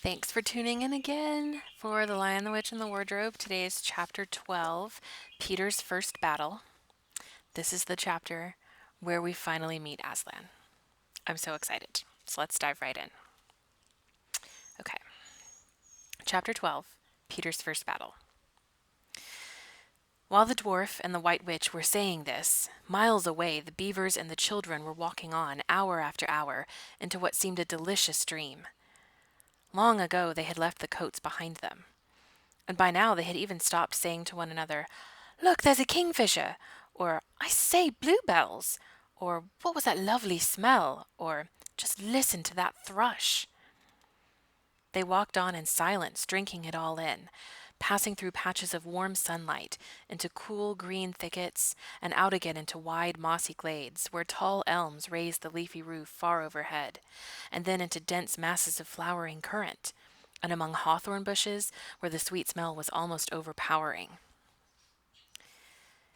Thanks for tuning in again for The Lion, the Witch, and the Wardrobe. Today is chapter 12, Peter's First Battle. This is the chapter where we finally meet Aslan. I'm so excited. So let's dive right in. Okay, chapter 12, Peter's First Battle. While the dwarf and the white witch were saying this, miles away the beavers and the children were walking on, hour after hour, into what seemed a delicious dream. Long ago they had left the coats behind them. And by now they had even stopped saying to one another, "Look, there's a kingfisher," or "I say, bluebells," or "What was that lovely smell?" or "Just listen to that thrush." They walked on in silence, drinking it all in, passing through patches of warm sunlight, into cool green thickets, and out again into wide mossy glades, where tall elms raised the leafy roof far overhead, and then into dense masses of flowering currant, and among hawthorn bushes, where the sweet smell was almost overpowering.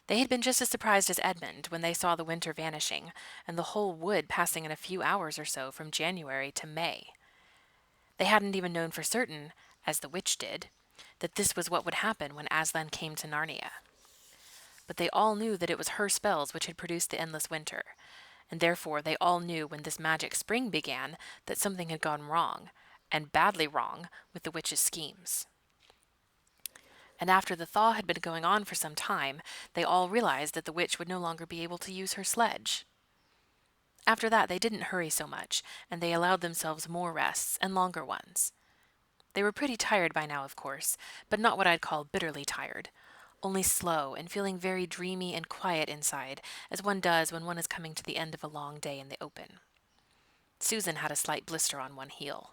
They had been just as surprised as Edmund when they saw the winter vanishing, and the whole wood passing in a few hours or so from January to May. They hadn't even known for certain, as the witch did, that this was what would happen when Aslan came to Narnia. But they all knew that it was her spells which had produced the endless winter, and therefore they all knew when this magic spring began that something had gone wrong, and badly wrong, with the witch's schemes. And after the thaw had been going on for some time, they all realized that the witch would no longer be able to use her sledge. After that, they didn't hurry so much, and they allowed themselves more rests, and longer ones. They were pretty tired by now, of course, but not what I'd call bitterly tired, only slow and feeling very dreamy and quiet inside, as one does when one is coming to the end of a long day in the open. Susan had a slight blister on one heel.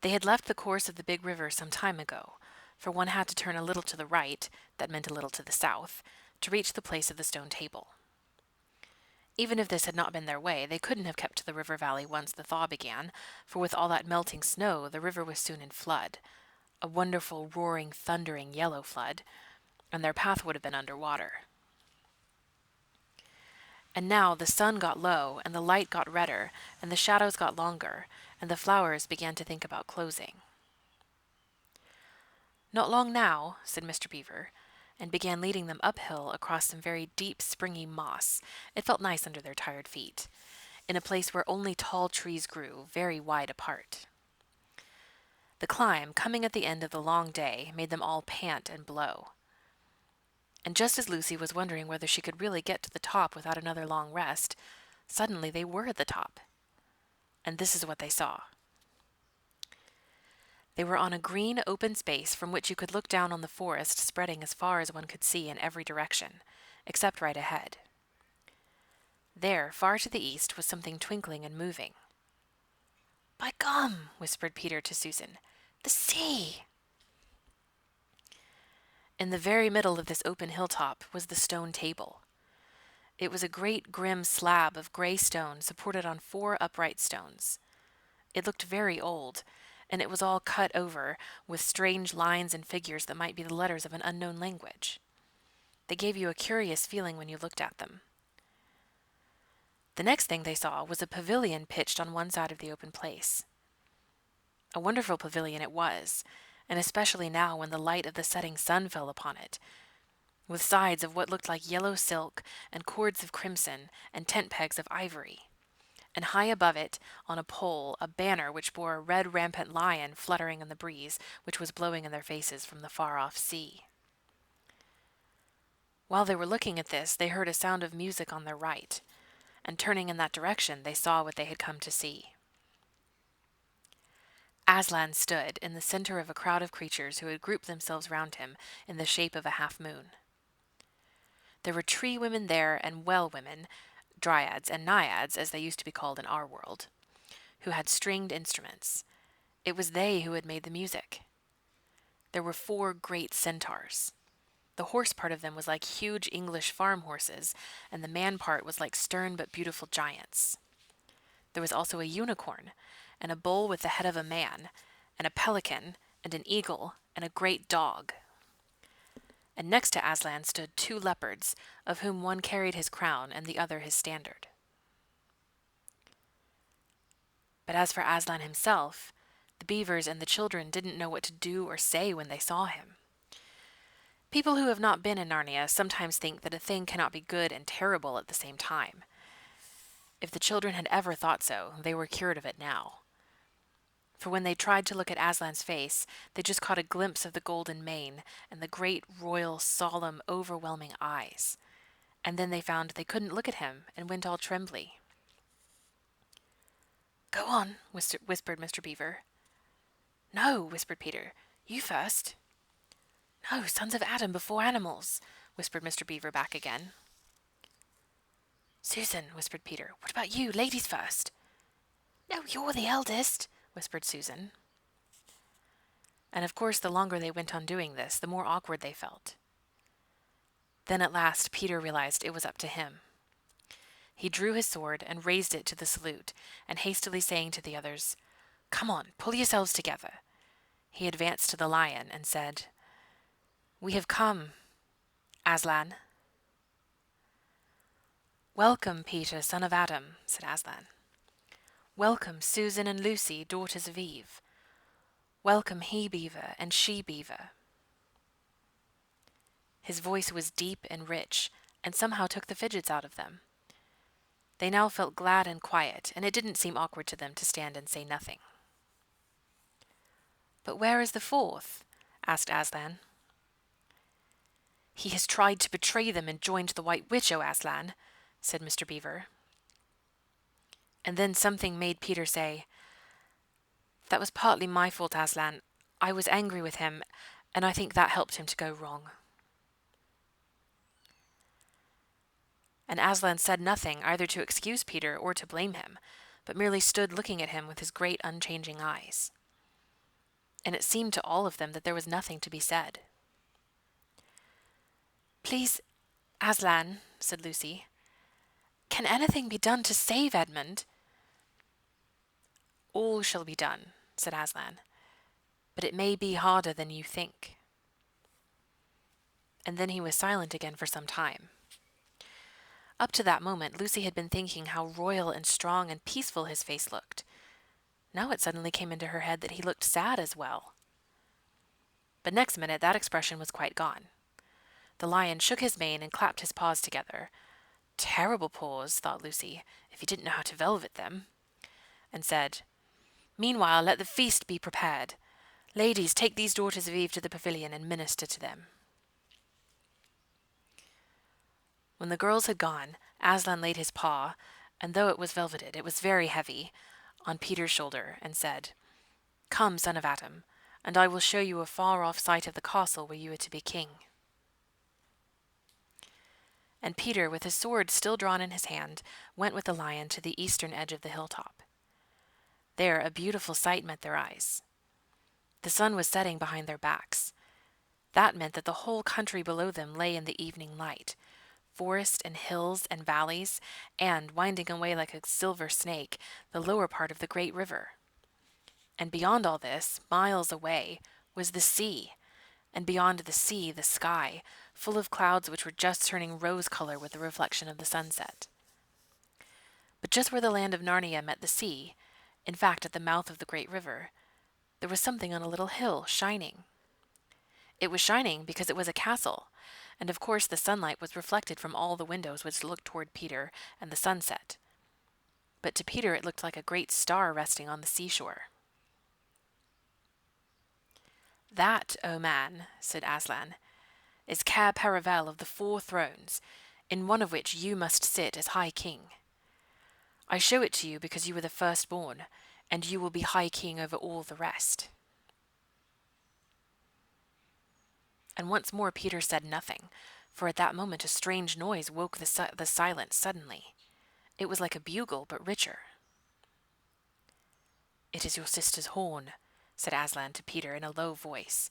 They had left the course of the big river some time ago, for one had to turn a little to the right, that meant a little to the south, to reach the place of the stone table. Even if this had not been their way, they couldn't have kept to the river valley once the thaw began, for with all that melting snow the river was soon in flood, a wonderful, roaring, thundering yellow flood, and their path would have been under water. And now the sun got low, and the light got redder, and the shadows got longer, and the flowers began to think about closing. "Not long now," said Mr. Beaver, and began leading them uphill across some very deep, springy moss. It felt nice under their tired feet, in a place where only tall trees grew, very wide apart. The climb, coming at the end of the long day, made them all pant and blow. And just as Lucy was wondering whether she could really get to the top without another long rest, suddenly they were at the top. And this is what they saw. They were on a green open space from which you could look down on the forest spreading as far as one could see in every direction, except right ahead. There, far to the east, was something twinkling and moving. "By gum!" whispered Peter to Susan. "The sea!" In the very middle of this open hilltop was the stone table. It was a great grim slab of gray stone supported on 4 upright stones. It looked very old, and it was all cut over with strange lines and figures that might be the letters of an unknown language. They gave you a curious feeling when you looked at them. The next thing they saw was a pavilion pitched on one side of the open place. A wonderful pavilion it was, and especially now when the light of the setting sun fell upon it, with sides of what looked like yellow silk and cords of crimson and tent pegs of ivory, and high above it, on a pole, a banner which bore a red rampant lion fluttering in the breeze which was blowing in their faces from the far-off sea. While they were looking at this, they heard a sound of music on their right, and turning in that direction, they saw what they had come to see. Aslan stood in the center of a crowd of creatures who had grouped themselves round him in the shape of a half-moon. There were tree women there and well women, dryads and naiads, as they used to be called in our world, who had stringed instruments. It was they who had made the music. There were 4 great centaurs. The horse part of them was like huge English farm horses, and the man part was like stern but beautiful giants. There was also a unicorn, and a bull with the head of a man, and a pelican, and an eagle, and a great dog. And next to Aslan stood 2 leopards, of whom one carried his crown and the other his standard. But But as for Aslan himself, the beavers and the children didn't know what to do or say when they saw him. People who have not been in Narnia sometimes think that a thing cannot be good and terrible at the same time. If the children had ever thought so, they were cured of it now. For when they tried to look at Aslan's face, they just caught a glimpse of the golden mane and the great, royal, solemn, overwhelming eyes. And then they found they couldn't look at him and went all trembly. "Go on," whispered Mr. Beaver. "No," whispered Peter. "You first." "No, sons of Adam before animals," whispered Mr. Beaver back again. "Susan," whispered Peter, "what about you? Ladies first." "No, you're the eldest," whispered Susan. And of course the longer they went on doing this, the more awkward they felt. Then at last Peter realized it was up to him. He drew his sword and raised it to the salute, and hastily saying to the others, "Come on, pull yourselves together," he advanced to the lion and said, "We have come, Aslan." "Welcome, Peter, son of Adam," said Aslan. "Welcome, Susan and Lucy, daughters of Eve. Welcome, he-beaver and she-beaver." His voice was deep and rich, and somehow took the fidgets out of them. They now felt glad and quiet, and it didn't seem awkward to them to stand and say nothing. "But where is the fourth?" asked Aslan. "He has tried to betray them and joined the White Witch, O Aslan," said Mr. Beaver. And then something made Peter say, "That was partly my fault, Aslan. I was angry with him, and I think that helped him to go wrong." And Aslan said nothing either to excuse Peter or to blame him, but merely stood looking at him with his great unchanging eyes. And it seemed to all of them that there was nothing to be said. "Please, Aslan," said Lucy, "can anything be done to save Edmund?" "All shall be done," said Aslan, "but it may be harder than you think." And then he was silent again for some time. Up to that moment, Lucy had been thinking how royal and strong and peaceful his face looked. Now it suddenly came into her head that he looked sad as well. But next minute that expression was quite gone. The lion shook his mane and clapped his paws together. Terrible paws, thought Lucy, if he didn't know how to velvet them, and said, "Meanwhile let the feast be prepared. Ladies, take these daughters of Eve to the pavilion and minister to them." When the girls had gone, Aslan laid his paw, and though it was velveted, it was very heavy, on Peter's shoulder, and said, "Come, son of Adam, and I will show you a far-off sight of the castle where you are to be king." And Peter, with his sword still drawn in his hand, went with the lion to the eastern edge of the hilltop. There a beautiful sight met their eyes. The sun was setting behind their backs. That meant that the whole country below them lay in the evening light, forest and hills and valleys, and, winding away like a silver snake, the lower part of the great river. And beyond all this, miles away, was the sea, and beyond the sea the sky, full of clouds which were just turning rose color with the reflection of the sunset. But just where the land of Narnia met the sea, in fact at the mouth of the great river, there was something on a little hill shining. It was shining because it was a castle, and of course the sunlight was reflected from all the windows which looked toward Peter and the sunset. But to Peter it looked like a great star resting on the seashore. "That, O man," said Aslan, "is Caer Paravel of the 4 thrones, in one of which you must sit as High King. I show it to you because you were the firstborn, and you will be High King over all the rest." And once more Peter said nothing, for at that moment a strange noise woke the silence suddenly. It was like a bugle, but richer. "It is your sister's horn," said Aslan to Peter in a low voice,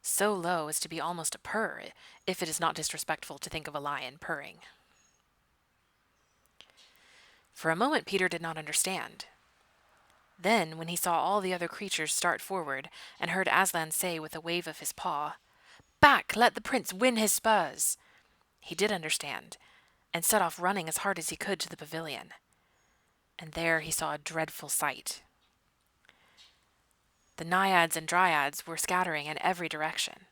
so low as to be almost a purr, if it is not disrespectful to think of a lion purring. For a moment Peter did not understand. Then, when he saw all the other creatures start forward, and heard Aslan say with a wave of his paw, "Back, let the prince win his spurs," he did understand, and set off running as hard as he could to the pavilion. and there he saw a dreadful sight. The naiads and dryads were scattering in every direction.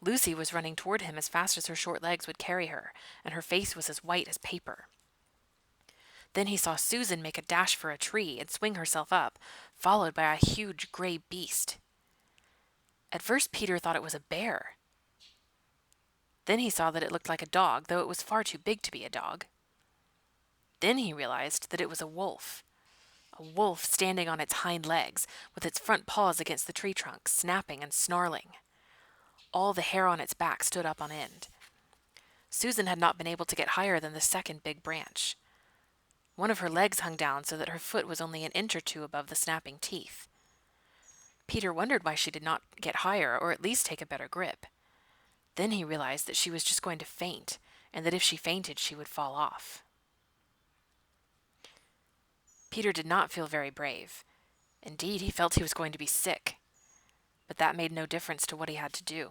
Lucy was running toward him as fast as her short legs would carry her, and her face was as white as paper. Then he saw Susan make a dash for a tree and swing herself up, followed by a huge gray beast. At first Peter thought it was a bear. Then he saw that it looked like a dog, though it was far too big to be a dog. Then he realized that it was a wolf standing on its hind legs, with its front paws against the tree trunk, snapping and snarling. All the hair on its back stood up on end. Susan had not been able to get higher than the second big branch. One of her legs hung down so that her foot was only an inch or two above the snapping teeth. Peter wondered why she did not get higher, or at least take a better grip. Then he realized that she was just going to faint, and that if she fainted, she would fall off. Peter did not feel very brave. Indeed, he felt he was going to be sick. But that made no difference to what he had to do.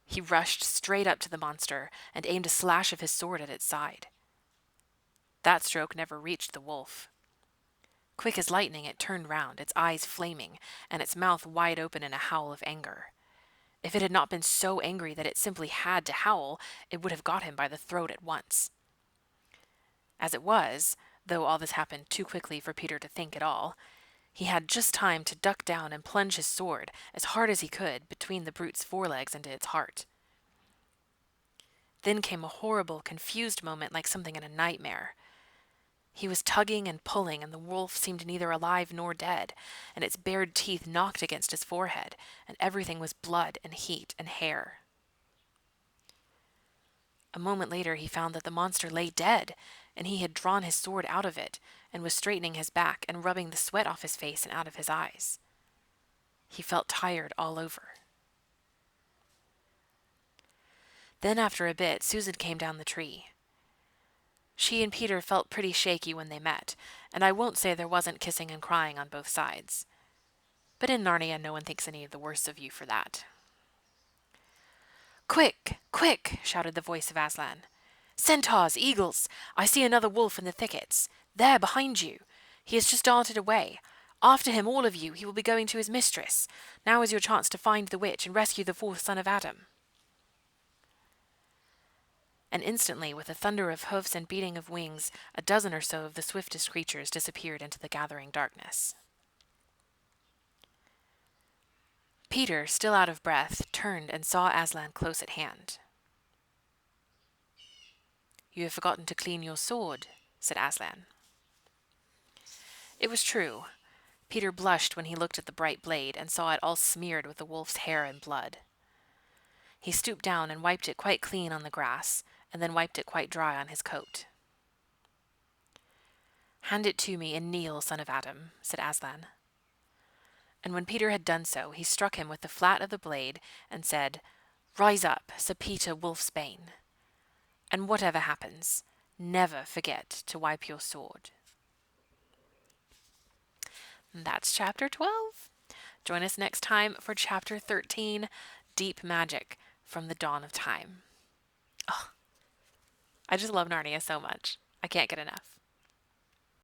He rushed straight up to the monster and aimed a slash of his sword at its side. That stroke never reached the wolf. Quick as lightning, it turned round, its eyes flaming, and its mouth wide open in a howl of anger. If it had not been so angry that it simply had to howl, it would have got him by the throat at once. As it was, though all this happened too quickly for Peter to think at all, he had just time to duck down and plunge his sword, as hard as he could, between the brute's forelegs into its heart. Then came a horrible, confused moment like something in a nightmare. He was tugging and pulling, and the wolf seemed neither alive nor dead, and its bared teeth knocked against his forehead, and everything was blood and heat and hair. A moment later he found that the monster lay dead, and he had drawn his sword out of it, and was straightening his back and rubbing the sweat off his face and out of his eyes. He felt tired all over. Then after a bit, Susan came down the tree. She and Peter felt pretty shaky when they met, and I won't say there wasn't kissing and crying on both sides. But in Narnia, no one thinks any of the worse of you for that. "Quick! Quick!" shouted the voice of Aslan. "Centaurs! Eagles! I see another wolf in the thickets. There, behind you. He has just darted away. After him, all of you. He will be going to his mistress. Now is your chance to find the witch and rescue the fourth son of Adam." And instantly, with a thunder of hoofs and beating of wings, a dozen or so of the swiftest creatures disappeared into the gathering darkness. Peter, still out of breath, turned and saw Aslan close at hand. "You have forgotten to clean your sword," said Aslan. It was true. Peter blushed when he looked at the bright blade and saw it all smeared with the wolf's hair and blood. He stooped down and wiped it quite clean on the grass, and then wiped it quite dry on his coat. "Hand it to me and kneel, son of Adam," said Aslan. And when Peter had done so, he struck him with the flat of the blade and said, "Rise up, Sir Peter Wolfsbane. And whatever happens, never forget to wipe your sword." And that's chapter 12. Join us next time for chapter 13, Deep Magic from the Dawn of Time. Oh, I just love Narnia so much. I can't get enough.